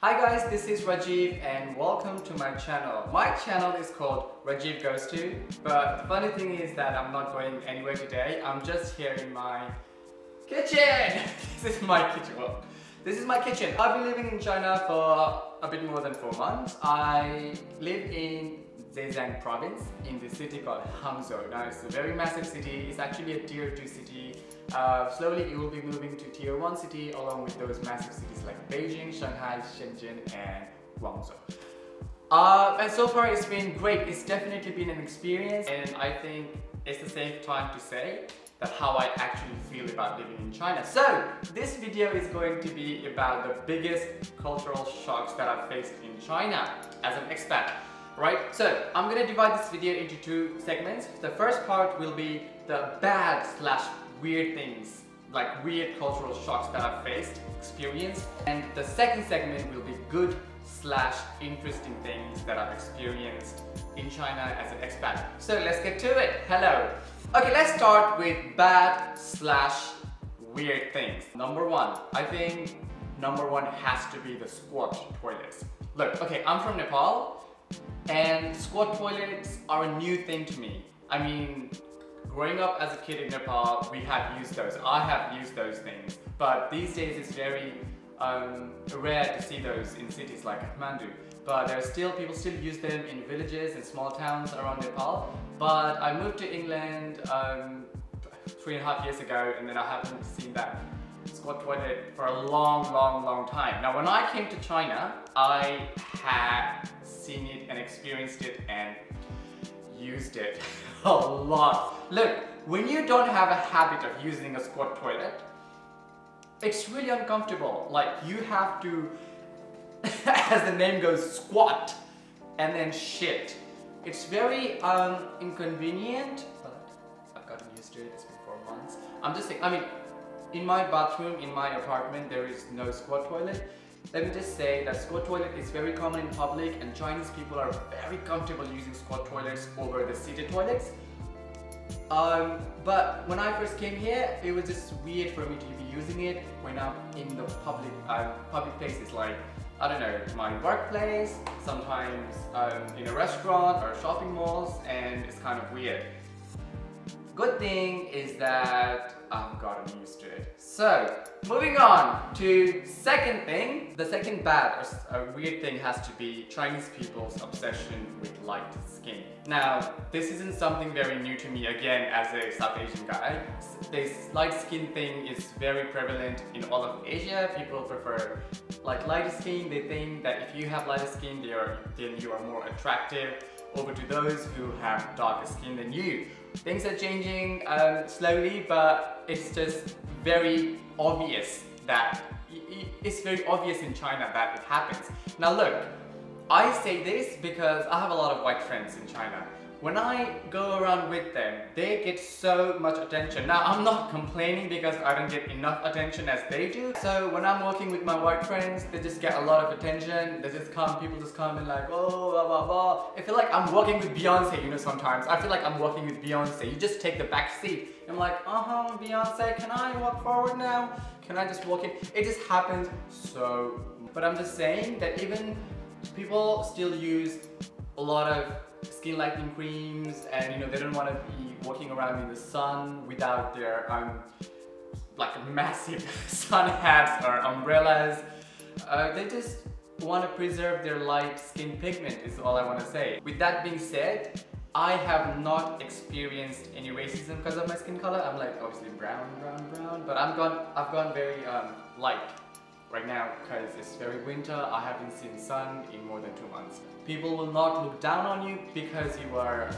Hi guys, this is Rajiv and welcome to my channel. My channel is called Rajiv Goes To, but the funny thing is that I'm not going anywhere today. I'm just here in my kitchen. This is my kitchen. Well, this is my kitchen. I've been living in China for a bit more than 4 months. I live in Zhejiang province in the city called Hangzhou. Now it's a very massive city. It's actually a tier 2 city. Slowly it will be moving to tier 1 city along with those massive cities like Beijing, Shanghai, Shenzhen and Guangzhou. And so far it's been great. It's definitely been an experience, and I think it's a safe time to say that how I actually feel about living in China. So this video is going to be about the biggest cultural shocks that I've faced in China as an expat. Right, so I'm gonna divide this video into 2 segments. The first part will be the bad / weird things, like weird cultural shocks that I've faced, experienced. And the second segment will be good / interesting things that I've experienced in China as an expat. So let's get to it. Hello. Okay, let's start with bad / weird things. Number 1, I think number 1 has to be the squat toilets. Look, okay, I'm from Nepal. And squat toilets are a new thing to me. I mean, growing up as a kid in Nepal, we have used those. I have used those things. But these days it's very rare to see those in cities like Kathmandu. But people still use them in villages and small towns around Nepal. But I moved to England 3.5 years ago, and then I haven't seen that squat toilet for a long time. Now when I came to China, I had seen it and experienced it and used it a lot. Look, when you don't have a habit of using a squat toilet, it's really uncomfortable. Like you have to, as the name goes, squat and then shit. It's very inconvenient, but I've gotten used to it. It's been 4 months. I'm just saying, I mean, in my bathroom, in my apartment, there is no squat toilet. Let me just say that squat toilet is very common in public, and Chinese people are very comfortable using squat toilets over the seated toilets. But when I first came here, it was just weird for me to be using it when I'm in the public places, like, I don't know, my workplace, sometimes in a restaurant or shopping malls, and it's kind of weird. Good thing is that I've gotten used to it. So, moving on to second thing. The second bad or weird thing has to be Chinese people's obsession with light skin. Now, this isn't something very new to me again as a South Asian guy. This light skin thing is very prevalent in all of Asia. People prefer like lighter skin. They think that if you have lighter skin, then you are more attractive over to those who have darker skin than you. Things are changing slowly, but it's just very obvious that it's very obvious in China that it happens. Now look, I say this because I have a lot of white friends in China. When I go around with them, they get so much attention. Now I'm not complaining because I don't get enough attention as they do. So when I'm walking with my white friends, they just get a lot of attention. People just come and like, oh, blah, blah, blah. I feel like I'm walking with Beyonce, you know, sometimes. I feel like I'm walking with Beyonce. You just take the back seat. I'm like, Beyonce, can I walk forward now? Can I just walk in? It just happens so. But I'm just saying that even people still use a lot of skin lightening creams, and you know, they don't want to be walking around in the sun without their like massive sun hats or umbrellas. They just want to preserve their light skin pigment is all I want to say. With that being said, I have not experienced any racism because of my skin color. I'm like obviously brown, but I've gone very light right now because it's very winter. I haven't seen sun in more than 2 months. People will not look down on you because you are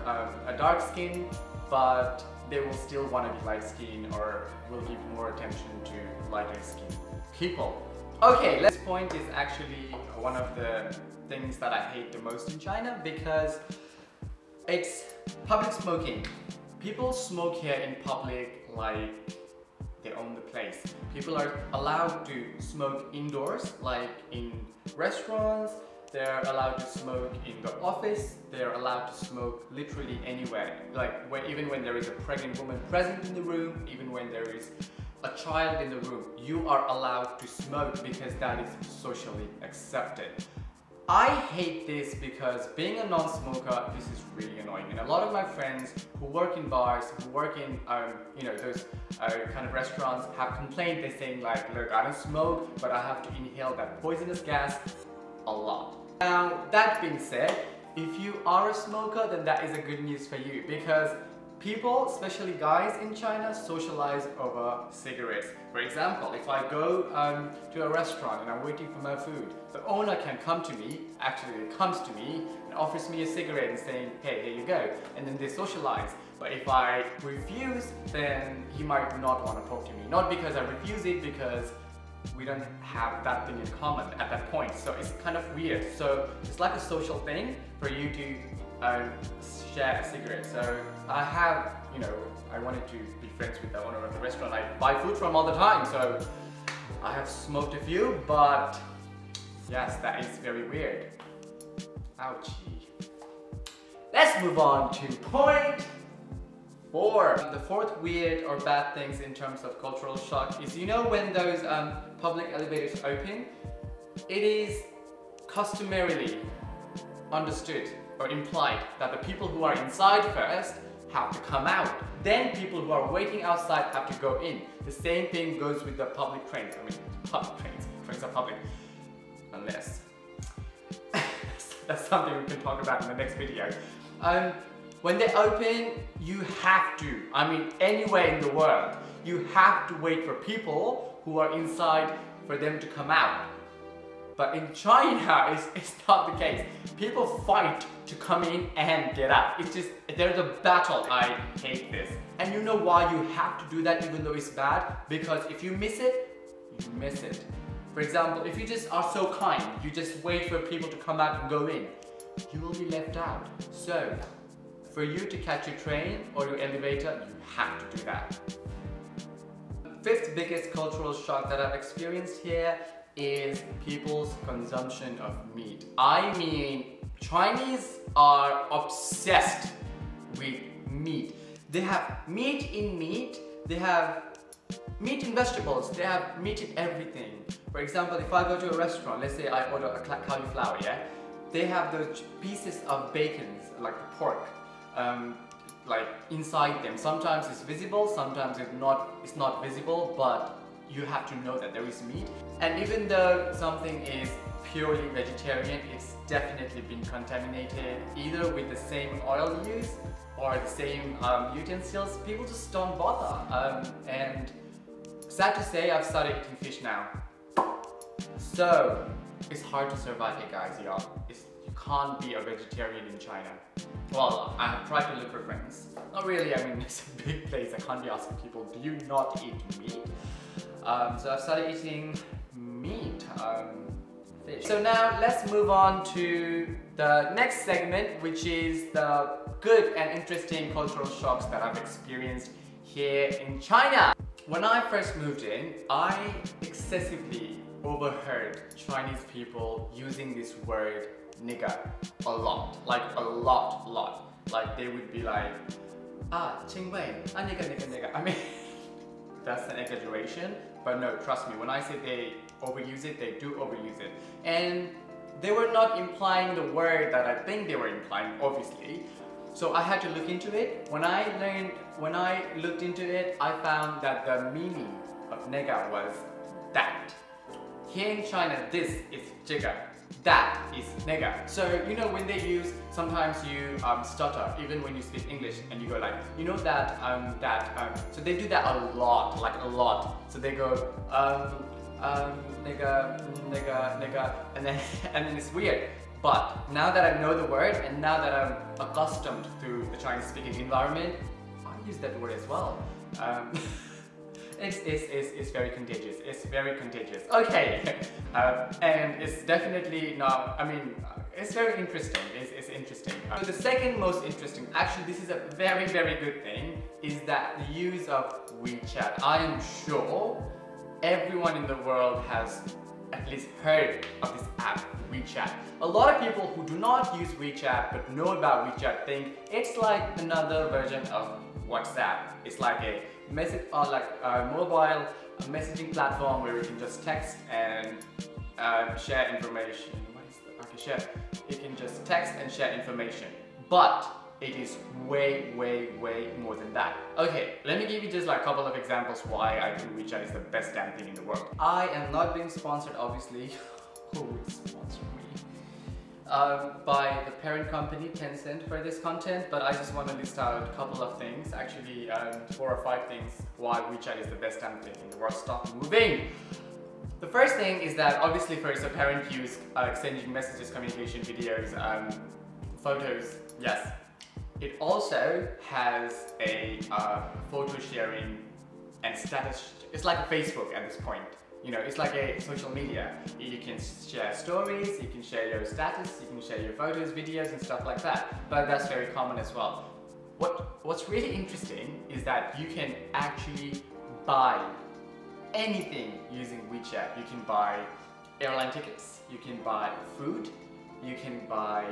a dark skin, but they will still want to be light skin or will give more attention to lighter skin people. Okay, this point is actually one of the things that I hate the most in China because it's public smoking. People smoke here in public like they own the place. People are allowed to smoke indoors, like in restaurants. They're allowed to smoke in the office. They're allowed to smoke literally anywhere. Like even when there is a pregnant woman present in the room, even when there is a child in the room, you are allowed to smoke because that is socially accepted. I hate this because being a non-smoker, this is really annoying. And a lot of my friends who work in bars, who work in those kind of restaurants have complained. They're saying like, look, I don't smoke, but I have to inhale that poisonous gas a lot. Now, that being said, if you are a smoker, then that is a good news for you, because people, especially guys in China, socialize over cigarettes. For example, if I go to a restaurant and I'm waiting for my food, the owner can come to me, actually it comes to me and offers me a cigarette and saying, hey, here you go, and then they socialize. But if I refuse, then he might not want to talk to me. Not because I refuse it, because we don't have that thing in common at that point. So it's kind of weird. So it's like a social thing for you to share a cigarette. So I wanted to be friends with the owner of the restaurant I buy food from all the time. So I have smoked a few, but yes, that is very weird. Ouchie. Let's move on to point 4. The fourth weird or bad things in terms of cultural shock is, when those public elevators open, it is customarily understood or implied that the people who are inside first have to come out. Then people who are waiting outside have to go in. The same thing goes with the public trains. I mean, public trains. Trains are public. Unless. That's something we can talk about in the next video. When they open, you have to, anywhere in the world, you have to wait for people who are inside for them to come out. But in China, it's not the case. People fight to come in and get out. It's just, there's a battle. I hate this. And you know why you have to do that even though it's bad? Because if you miss it, you miss it. For example, if you just are so kind, you just wait for people to come out and go in, you will be left out. So, for you to catch your train or your elevator, you have to do that. Fifth biggest cultural shock that I've experienced here is people's consumption of meat. Chinese are obsessed with meat. They have meat in meat, they have meat in vegetables, they have meat in everything. For example, if I go to a restaurant, let's say I order a cauliflower, yeah? They have those pieces of bacon, like the pork, like inside them. Sometimes it's visible, sometimes it's not visible, but you have to know that there is meat. And even though something is purely vegetarian, it's definitely been contaminated either with the same oil used or the same utensils. People just don't bother. And sad to say, I've started eating fish now. So it's hard to survive here, guys, y'all. You can't be a vegetarian in China. Well, I have tried to look for friends. Not really, it's a big place. I can't be asking people, do you not eat meat? So I've started eating meat, fish. So now let's move on to the next segment, which is the good and interesting cultural shocks that I've experienced here in China. When I first moved in, I excessively overheard Chinese people using this word nigger a lot. Like a lot. Like they would be like, Qing Wei, nigger. That's an exaggeration, but no, trust me, when I say they overuse it, they do overuse it. And they were not implying the word that I think they were implying, obviously. So I had to look into it. When I looked into it, I found that the meaning of nigger was that. Here in China, this is jigger. That is nigger. So when they use, sometimes you stutter even when you speak English and you go like, so they do that a lot, like a lot. So they go nigger, and then it's weird. But now that I know the word and now that I'm accustomed to the Chinese speaking environment, I use that word as well. It's very contagious. It's very contagious. Okay, and it's definitely not. It's very interesting. It's interesting. So the second most interesting, actually, this is a very good thing, is that the use of WeChat. I am sure everyone in the world has at least heard of this app, WeChat. A lot of people who do not use WeChat but know about WeChat think it's like another version of WhatsApp. It's like a message on like a mobile messaging platform where you can just text and share information. What is the, okay, share. You can just text and share information, but it is way more than that. Okay, let me give you just like a couple of examples why I think WeChat is the best damn thing in the world. I am not being sponsored, obviously. Who would sponsor me? By the parent company Tencent for this content, but I just want to list out a couple of things, actually 4 or 5 things why WeChat is the best damn thing in the world. Stop moving! The first thing is that obviously first the parent use exchanging messages, communication, videos, photos, yes. It also has a photo sharing and status. It's like a Facebook at this point. You know, it's like a social media. You can share stories, you can share your status, you can share your photos, videos and stuff like that. But that's very common as well. What's really interesting is that you can actually buy anything using WeChat. You can buy airline tickets, you can buy food, you can buy,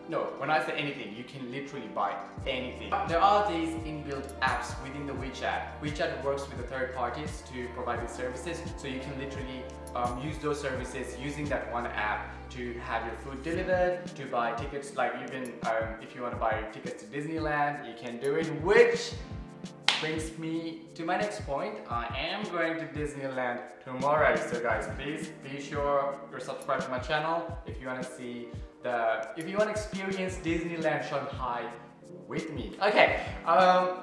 no, when I say anything, you can literally buy anything. There are these inbuilt apps within the WeChat. WeChat works with the third parties to provide these services, so you can literally use those services using that one app to have your food delivered, to buy tickets, like you can, if you want to buy tickets to Disneyland, you can do it, which brings me to my next point. I am going to Disneyland tomorrow, so guys, please be sure you're subscribed to my channel if you want to see if you want to experience Disneyland Shanghai with me. Okay,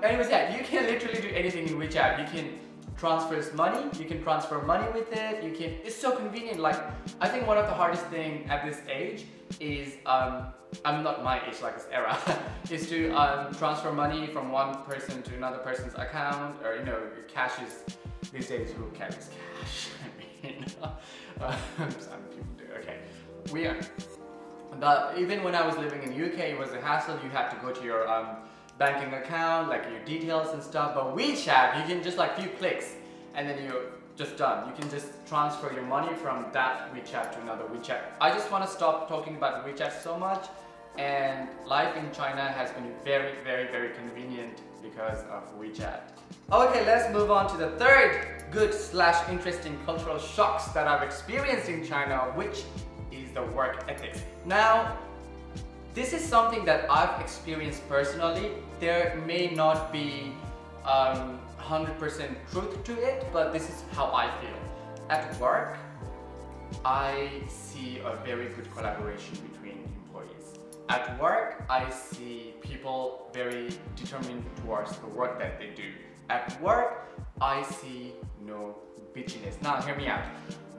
anyways, yeah, you can literally do anything in WeChat. You can transfer money, you can transfer money with it, it's so convenient. Like, I think one of the hardest thing at this age is, I'm not my age, like this era, is to transfer money from one person to another person's account, or you know, cash is, these days who carries cash? I mean, some people do, okay. Even when I was living in UK, it was a hassle. You had to go to your banking account, like your details and stuff, but WeChat, you can just like few clicks and then you're just done. You can just transfer your money from that WeChat to another WeChat. I just want to stop talking about WeChat so much, and life in China has been very convenient because of WeChat. Okay, let's move on to the third good/interesting cultural shocks that I've experienced in China, which is the work ethics. Now, this is something that I've experienced personally. There may not be 100% truth to it, but this is how I feel. At work, I see a very good collaboration between employees. At work, I see people very determined towards the work that they do. At work, I see no bitchiness. Now, hear me out.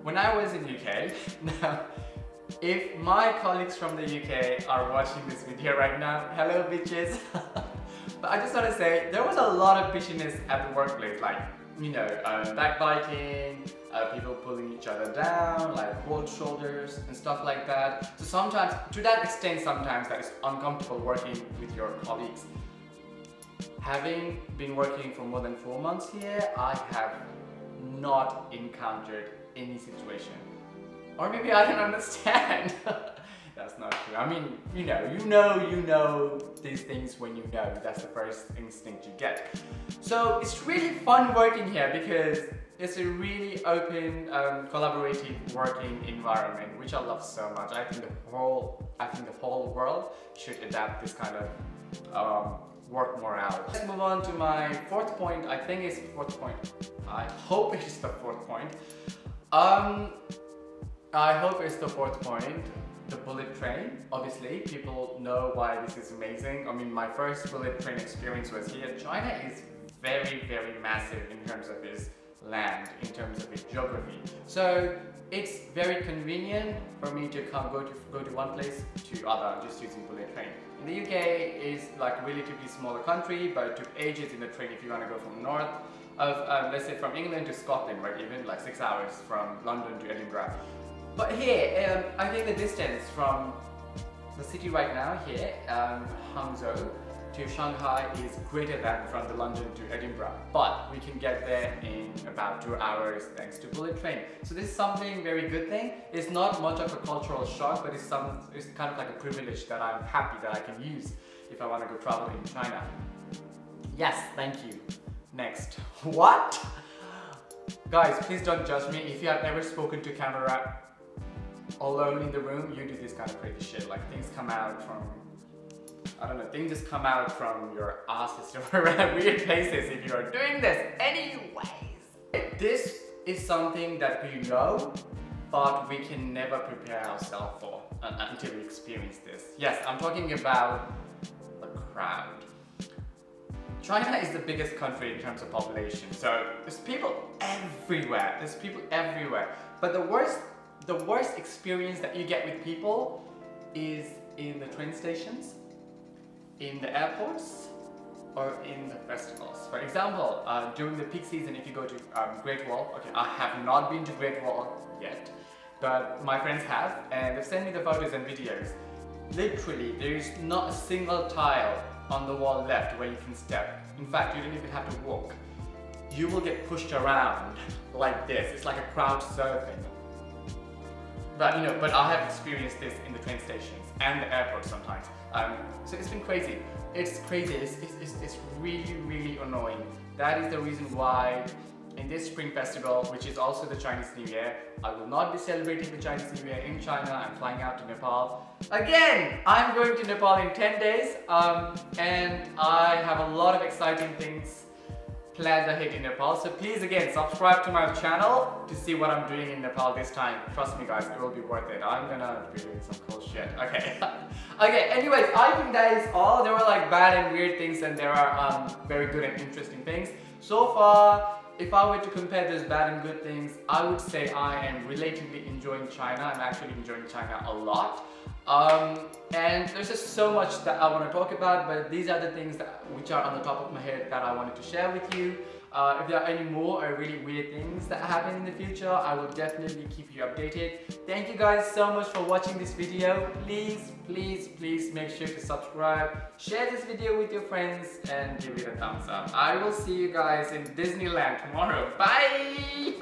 When I was in UK, now, if my colleagues from the UK are watching this video right now, hello bitches. But I just want to say, there was a lot of bitchiness at the workplace, like, you know, backbiting, people pulling each other down, like cold shoulders and stuff like that. So sometimes, to that extent, sometimes that is uncomfortable working with your colleagues. Having been working for more than 4 months here, I have not encountered any situation. Or maybe I don't understand. That's not true. I mean, you know these things when you know. That's the first instinct you get. So it's really fun working here because it's a really open, collaborative working environment, which I love so much. I think the whole world should adapt this kind of work morale. Let's move on to my fourth point. I think it's the fourth point. I hope it's the fourth point. I hope it's the fourth point, the bullet train. Obviously, people know why this is amazing. I mean, my first bullet train experience was here. China is very massive in terms of its land, in terms of its geography. So it's very convenient for me to go to one place to other just using bullet train. In the UK is like a relatively smaller country, but it took ages in the train if you want to go from north of, let's say from England to Scotland, right? Even like 6 hours from London to Edinburgh. But here, I think the distance from the city right now here, Hangzhou, to Shanghai is greater than from the London to Edinburgh. But we can get there in about 2 hours thanks to bullet train. So this is something very good thing. It's not much of a cultural shock, but it's kind of like a privilege that I'm happy that I can use if I want to go travel in China. Yes, thank you. Next. What? Guys, please don't judge me. If you have ever spoken to camera alone in the room, you do this kind of crazy shit. Like things come out from, I don't know, things just come out from your asses or weird places if you are doing this. Anyways, this is something that we know, but we can never prepare ourselves for until we experience this. Yes, I'm talking about the crowd. China is the biggest country in terms of population, so there's people everywhere. There's people everywhere. But the worst experience that you get with people is in the train stations, in the airports, or in the festivals. For example, during the peak season, if you go to Great Wall, okay, I have not been to Great Wall yet, but my friends have, and they've sent me the photos and videos. Literally, there is not a single tile on the wall left where you can step. In fact, you don't even have to walk. You will get pushed around like this. It's like a crowd surfing. But you know, but I have experienced this in the train stations and the airport sometimes. So it's been crazy. It's crazy. It's really, really annoying. That is the reason why in this Spring Festival, which is also the Chinese New Year, I will not be celebrating the Chinese New Year in China. I'm flying out to Nepal. Again, I'm going to Nepal in 10 days and I have a lot of exciting things planned ahead in Nepal. So please again, subscribe to my channel to see what I'm doing in Nepal this time. Trust me guys, it will be worth it. I'm gonna be doing some cool shit. Okay. Okay, anyways, I think that is all. There were like bad and weird things and there are very good and interesting things. So far, if I were to compare those bad and good things, I would say I am relatively enjoying China. I'm actually enjoying China a lot. And there's just so much that I want to talk about, but these are the things which are on the top of my head that I wanted to share with you. If there are any more or really weird things that happen in the future, I will definitely keep you updated. Thank you guys so much for watching this video. Please, please, please make sure to subscribe, share this video with your friends, and give it a thumbs up. I will see you guys in Disneyland tomorrow. Bye!